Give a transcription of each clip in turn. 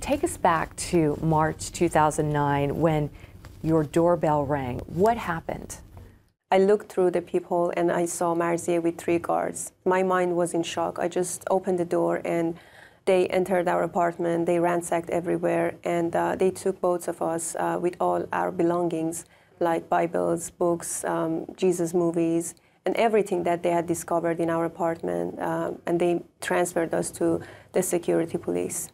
Take us back to March 2009 when your doorbell rang. What happened? I looked through the people and I saw Marzieh with 3 guards. My mind was in shock. I just opened the door and they entered our apartment. They ransacked everywhere and they took both of us with all our belongings, like Bibles, books, Jesus movies, and everything that they had discovered in our apartment. And they transferred us to the security police.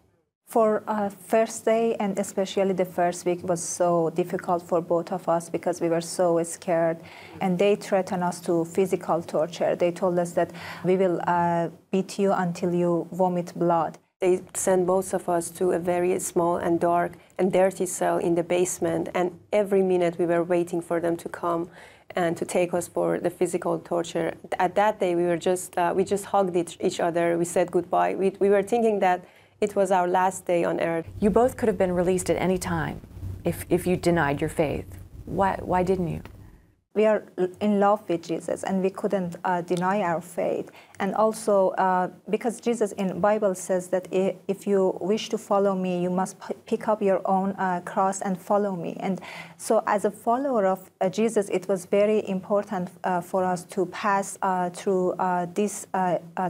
For first day and especially the first week was so difficult for both of us because we were so scared, and they threatened us to physical torture. They told us that we will beat you until you vomit blood. They sent both of us to a very small and dark and dirty cell in the basement, and every minute we were waiting for them to come and to take us for the physical torture. At that day we just hugged each other. We said goodbye. We were thinking that it was our last day on earth. You both could have been released at any time if you denied your faith. Why didn't you? We are in love with Jesus, and we couldn't deny our faith. And also, because Jesus in Bible says that if you wish to follow me, you must pick up your own cross and follow me. And so as a follower of Jesus, it was very important for us to pass through this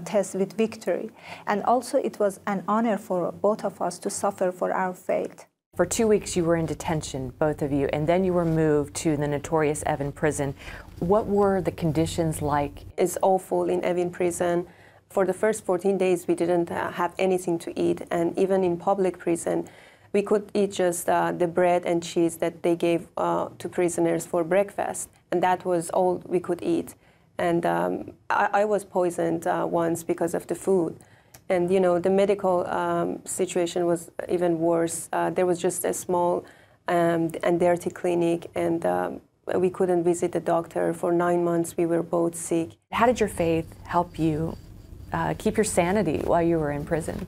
test with victory. And also, it was an honor for both of us to suffer for our faith. For 2 weeks you were in detention, both of you, and then you were moved to the notorious Evin prison. What were the conditions like? It's awful in Evin prison. For the first 14 days we didn't have anything to eat, and even in public prison we could eat just the bread and cheese that they gave to prisoners for breakfast, and that was all we could eat. And I was poisoned once because of the food. And, you know, the medical situation was even worse. There was just a small and dirty clinic, and we couldn't visit the doctor. For 9 months, we were both sick. How did your faith help you keep your sanity while you were in prison?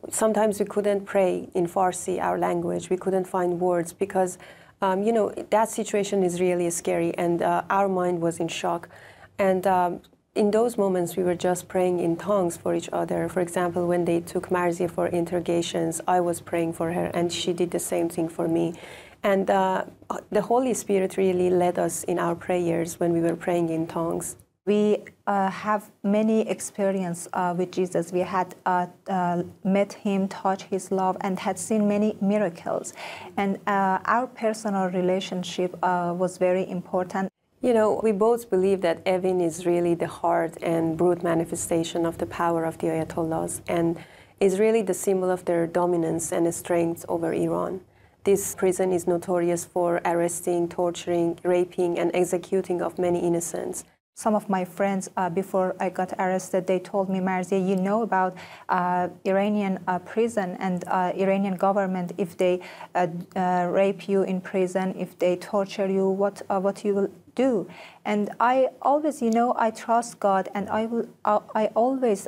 Sometimes we couldn't pray in Farsi, our language. We couldn't find words because, you know, that situation is really scary, and our mind was in shock. And in those moments, we were just praying in tongues for each other. For example, when they took Marzieh for interrogations, I was praying for her, and she did the same thing for me. And the Holy Spirit really led us in our prayers when we were praying in tongues. We have many experience with Jesus. We had met him, touched his love, and had seen many miracles. And our personal relationship was very important. You know, we both believe that Evin is really the hard and brute manifestation of the power of the Ayatollahs, and is really the symbol of their dominance and strength over Iran. This prison is notorious for arresting, torturing, raping, and executing of many innocents. Some of my friends, before I got arrested, they told me, Marzieh, you know about Iranian prison and Iranian government. If they rape you in prison, if they torture you, what you will do? And I always, you know, I trust God, and I always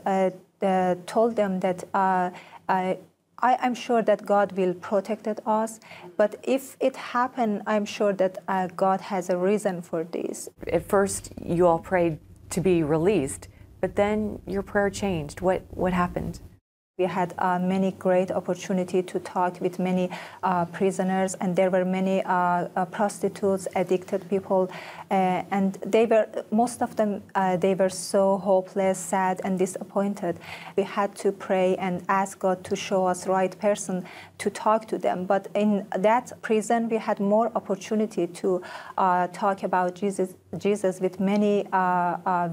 told them that I'm sure that God will protect us, but if it happened, I'm sure that God has a reason for this. At first, you all prayed to be released, but then your prayer changed. What happened? We had many great opportunity to talk with many prisoners, and there were many prostitutes, addicted people, and most of them, they were so hopeless, sad, and disappointed. We had to pray and ask God to show us the right person to talk to them. But in that prison, we had more opportunity to talk about Jesus with many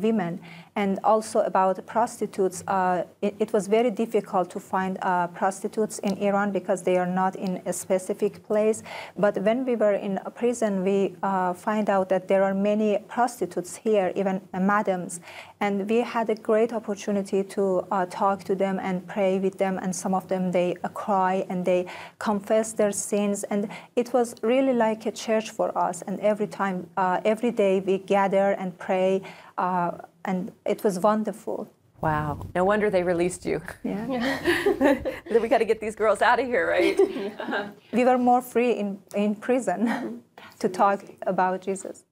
women, and also about prostitutes. It was very difficult to find prostitutes in Iran because they are not in a specific place. But when we were in a prison, we find out that there are many prostitutes here, even madams. And we had a great opportunity to talk to them and pray with them. And some of them, they cry and they confess their sins. And it was really like a church for us. And every day we gather and pray. And it was wonderful. Wow. No wonder they released you. Yeah. We got to get these girls out of here, right? We were more free in prison to talk about Jesus.